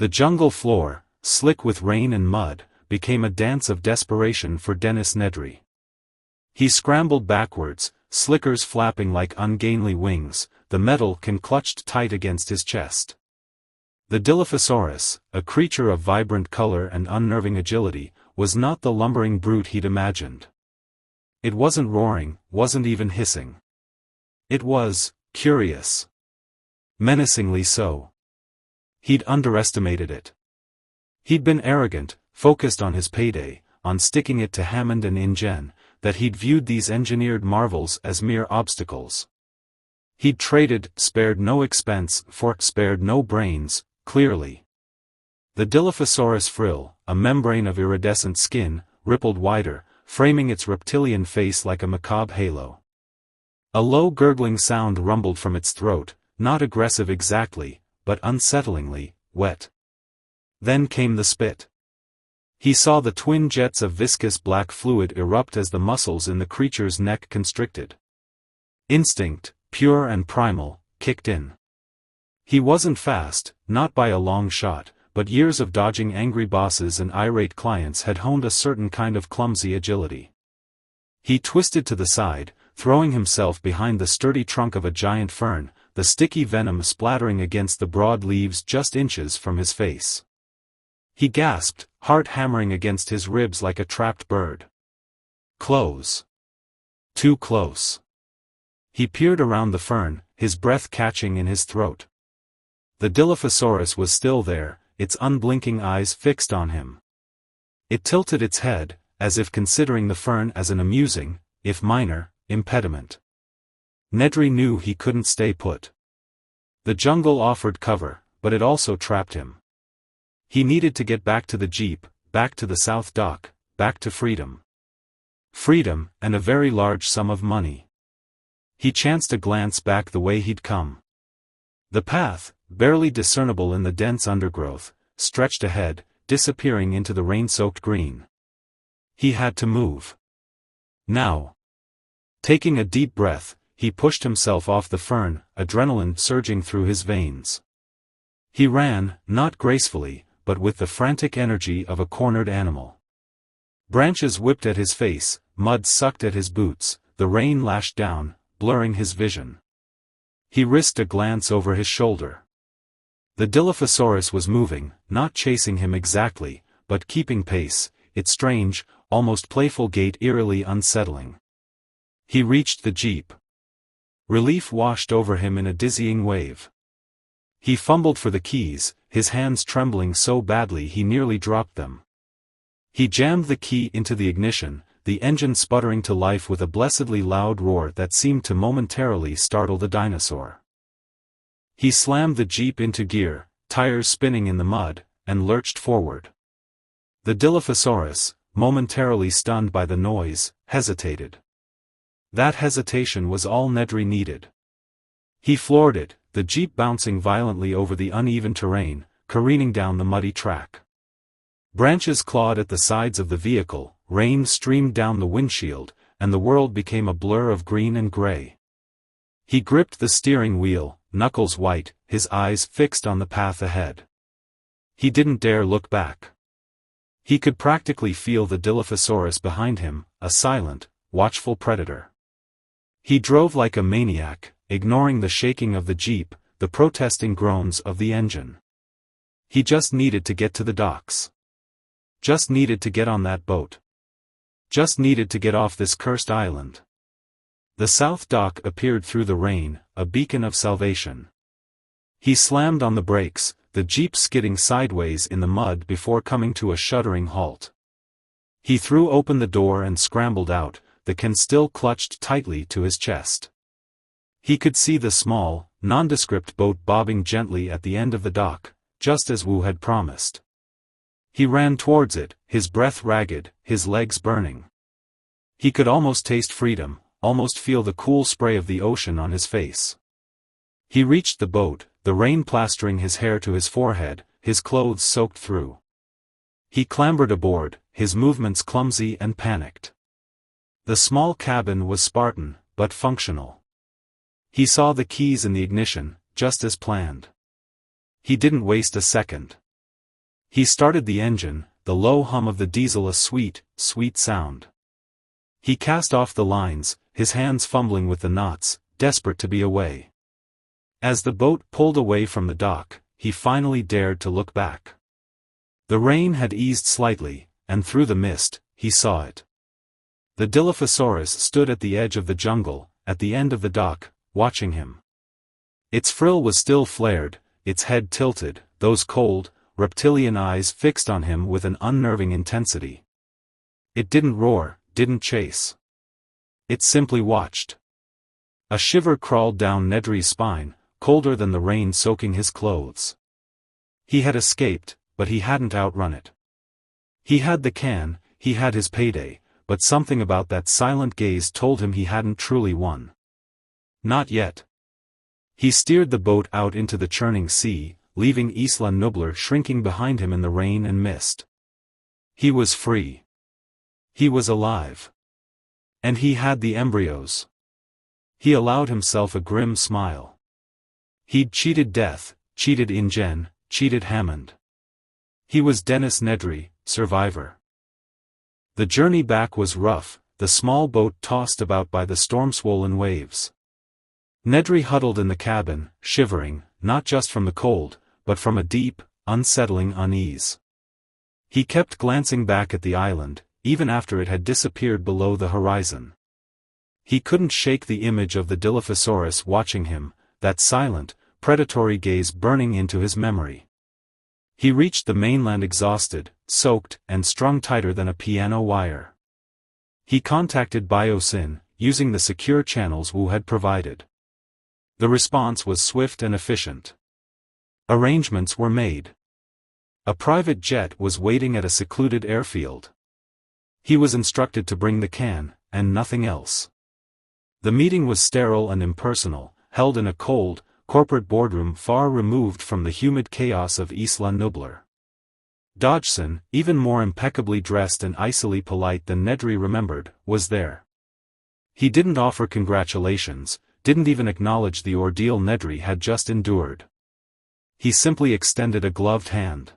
The jungle floor, slick with rain and mud, became a dance of desperation for Dennis Nedry. He scrambled backwards, slickers flapping like ungainly wings, the metal can clutched tight against his chest. The Dilophosaurus, a creature of vibrant color and unnerving agility, was not the lumbering brute he'd imagined. It wasn't roaring, wasn't even hissing. It was curious. Menacingly so. He'd underestimated it. He'd been arrogant, focused on his payday, on sticking it to Hammond and InGen, that he'd viewed these engineered marvels as mere obstacles. He'd traded, spared no expense, spared no brains, clearly. The Dilophosaurus frill, a membrane of iridescent skin, rippled wider, framing its reptilian face like a macabre halo. A low gurgling sound rumbled from its throat, not aggressive exactly, but unsettlingly wet. Then came the spit. He saw the twin jets of viscous black fluid erupt as the muscles in the creature's neck constricted. Instinct, pure and primal, kicked in. He wasn't fast, not by a long shot, but years of dodging angry bosses and irate clients had honed a certain kind of clumsy agility. He twisted to the side, throwing himself behind the sturdy trunk of a giant fern, the sticky venom splattering against the broad leaves just inches from his face. He gasped, heart hammering against his ribs like a trapped bird. Close. Too close. He peered around the fern, his breath catching in his throat. The Dilophosaurus was still there, its unblinking eyes fixed on him. It tilted its head, as if considering the fern as an amusing, if minor, impediment. Nedry knew he couldn't stay put. The jungle offered cover, but it also trapped him. He needed to get back to the jeep, back to the South Dock, back to freedom. Freedom, and a very large sum of money. He chanced to glance back the way he'd come. The path, barely discernible in the dense undergrowth, stretched ahead, disappearing into the rain-soaked green. He had to move. Now. Taking a deep breath, he pushed himself off the fern, adrenaline surging through his veins. He ran, not gracefully, but with the frantic energy of a cornered animal. Branches whipped at his face, mud sucked at his boots, the rain lashed down, blurring his vision. He risked a glance over his shoulder. The Dilophosaurus was moving, not chasing him exactly, but keeping pace, its strange, almost playful gait eerily unsettling. He reached the jeep. Relief washed over him in a dizzying wave. He fumbled for the keys, his hands trembling so badly he nearly dropped them. He jammed the key into the ignition, the engine sputtering to life with a blessedly loud roar that seemed to momentarily startle the dinosaur. He slammed the jeep into gear, tires spinning in the mud, and lurched forward. The Dilophosaurus, momentarily stunned by the noise, hesitated. That hesitation was all Nedry needed. He floored it, the jeep bouncing violently over the uneven terrain, careening down the muddy track. Branches clawed at the sides of the vehicle, rain streamed down the windshield, and the world became a blur of green and gray. He gripped the steering wheel, knuckles white, his eyes fixed on the path ahead. He didn't dare look back. He could practically feel the Dilophosaurus behind him, a silent, watchful predator. He drove like a maniac, ignoring the shaking of the jeep, the protesting groans of the engine. He just needed to get to the docks. Just needed to get on that boat. Just needed to get off this cursed island. The South Dock appeared through the rain, a beacon of salvation. He slammed on the brakes, the jeep skidding sideways in the mud before coming to a shuddering halt. He threw open the door and scrambled out, the can still clutched tightly to his chest. He could see the small, nondescript boat bobbing gently at the end of the dock, just as Wu had promised. He ran towards it, his breath ragged, his legs burning. He could almost taste freedom, almost feel the cool spray of the ocean on his face. He reached the boat, the rain plastering his hair to his forehead, his clothes soaked through. He clambered aboard, his movements clumsy and panicked. The small cabin was Spartan, but functional. He saw the keys in the ignition, just as planned. He didn't waste a second. He started the engine, the low hum of the diesel a sweet, sweet sound. He cast off the lines, his hands fumbling with the knots, desperate to be away. As the boat pulled away from the dock, he finally dared to look back. The rain had eased slightly, and through the mist, he saw it. The Dilophosaurus stood at the edge of the jungle, at the end of the dock, watching him. Its frill was still flared, its head tilted, those cold, reptilian eyes fixed on him with an unnerving intensity. It didn't roar, didn't chase. It simply watched. A shiver crawled down Nedry's spine, colder than the rain soaking his clothes. He had escaped, but he hadn't outrun it. He had the can, he had his payday, but something about that silent gaze told him he hadn't truly won. Not yet. He steered the boat out into the churning sea, leaving Isla Nublar shrinking behind him in the rain and mist. He was free. He was alive. And he had the embryos. He allowed himself a grim smile. He'd cheated death, cheated InGen, cheated Hammond. He was Dennis Nedry, survivor. The journey back was rough, the small boat tossed about by the storm-swollen waves. Nedry huddled in the cabin, shivering, not just from the cold, but from a deep, unsettling unease. He kept glancing back at the island, even after it had disappeared below the horizon. He couldn't shake the image of the Dilophosaurus watching him, that silent, predatory gaze burning into his memory. He reached the mainland exhausted, soaked, and strung tighter than a piano wire. He contacted Biosyn, using the secure channels Wu had provided. The response was swift and efficient. Arrangements were made. A private jet was waiting at a secluded airfield. He was instructed to bring the can, and nothing else. The meeting was sterile and impersonal, held in a cold, corporate boardroom far removed from the humid chaos of Isla Nublar. Dodgson, even more impeccably dressed and icily polite than Nedry remembered, was there. He didn't offer congratulations, didn't even acknowledge the ordeal Nedry had just endured. He simply extended a gloved hand.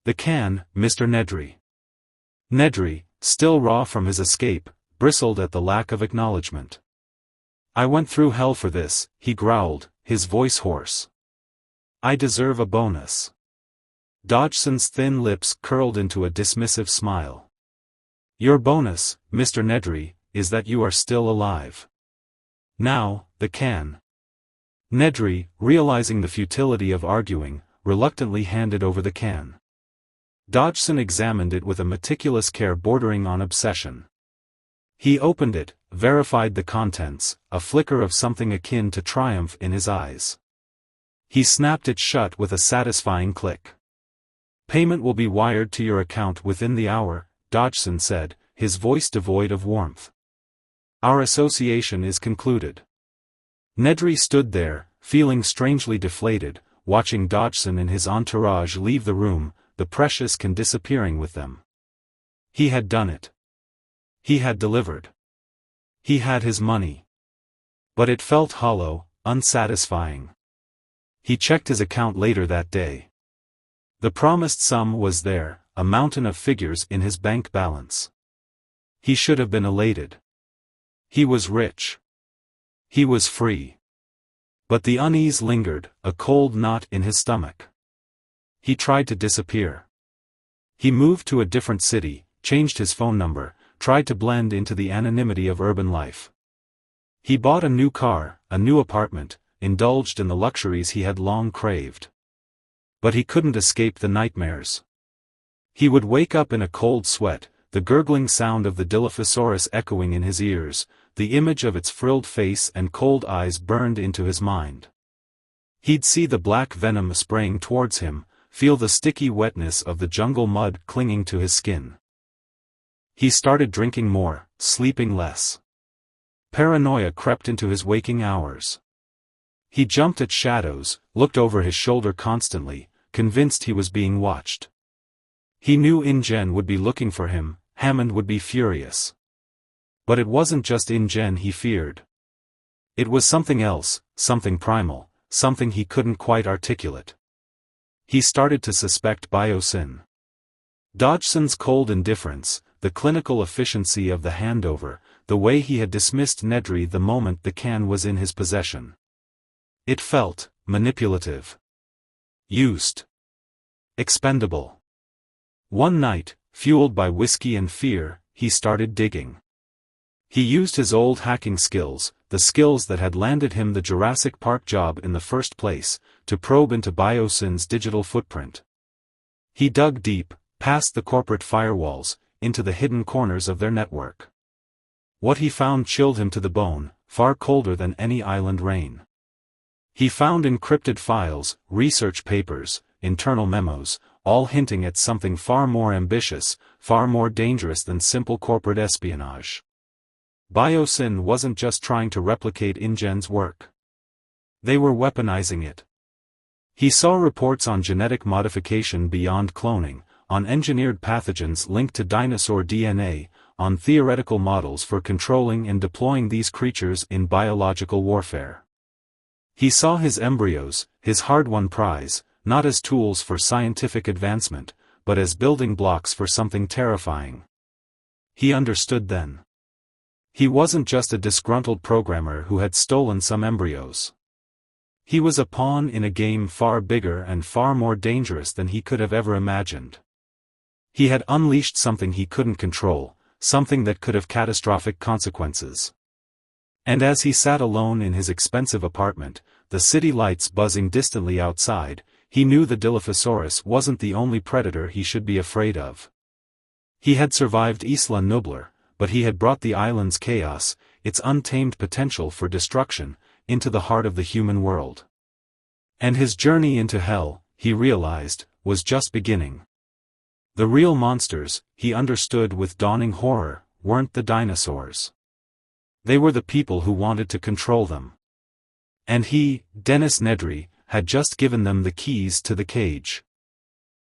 "The can, Mr. Nedry." Nedry, still raw from his escape, bristled at the lack of acknowledgement. "I went through hell for this," he growled, his voice hoarse. "I deserve a bonus." Dodgson's thin lips curled into a dismissive smile. "Your bonus, Mr. Nedry, is that you are still alive. Now, the can." Nedry, realizing the futility of arguing, reluctantly handed over the can. Dodgson examined it with a meticulous care bordering on obsession. He opened it, verified the contents, a flicker of something akin to triumph in his eyes. He snapped it shut with a satisfying click. "Payment will be wired to your account within the hour," Dodgson said, his voice devoid of warmth. "Our association is concluded." Nedry stood there, feeling strangely deflated, watching Dodgson and his entourage leave the room, the precious can disappearing with them. He had done it. He had delivered. He had his money. But it felt hollow, unsatisfying. He checked his account later that day. The promised sum was there, a mountain of figures in his bank balance. He should have been elated. He was rich. He was free. But the unease lingered, a cold knot in his stomach. He tried to disappear. He moved to a different city, changed his phone number, tried to blend into the anonymity of urban life. He bought a new car, a new apartment, indulged in the luxuries he had long craved. But he couldn't escape the nightmares. He would wake up in a cold sweat, the gurgling sound of the Dilophosaurus echoing in his ears, the image of its frilled face and cold eyes burned into his mind. He'd see the black venom spraying towards him, feel the sticky wetness of the jungle mud clinging to his skin. He started drinking more, sleeping less. Paranoia crept into his waking hours. He jumped at shadows, looked over his shoulder constantly, convinced he was being watched. He knew InGen would be looking for him, Hammond would be furious. But it wasn't just InGen he feared. It was something else, something primal, something he couldn't quite articulate. He started to suspect Biosyn. Dodgson's cold indifference, the clinical efficiency of the handover, the way he had dismissed Nedry the moment the can was in his possession. It felt manipulative. Used. Expendable. One night, fueled by whiskey and fear, he started digging. He used his old hacking skills, the skills that had landed him the Jurassic Park job in the first place, to probe into Biosyn's digital footprint. He dug deep, past the corporate firewalls, into the hidden corners of their network. What he found chilled him to the bone, far colder than any island rain. He found encrypted files, research papers, internal memos, all hinting at something far more ambitious, far more dangerous than simple corporate espionage. Biosyn wasn't just trying to replicate InGen's work. They were weaponizing it. He saw reports on genetic modification beyond cloning, on engineered pathogens linked to dinosaur DNA, on theoretical models for controlling and deploying these creatures in biological warfare. He saw his embryos, his hard-won prize, not as tools for scientific advancement, but as building blocks for something terrifying. He understood then. He wasn't just a disgruntled programmer who had stolen some embryos. He was a pawn in a game far bigger and far more dangerous than he could have ever imagined. He had unleashed something he couldn't control, something that could have catastrophic consequences. And as he sat alone in his expensive apartment, the city lights buzzing distantly outside, he knew the Dilophosaurus wasn't the only predator he should be afraid of. He had survived Isla Nublar, but he had brought the island's chaos, its untamed potential for destruction, into the heart of the human world. And his journey into hell, he realized, was just beginning. The real monsters, he understood with dawning horror, weren't the dinosaurs. They were the people who wanted to control them. And he, Dennis Nedry, had just given them the keys to the cage.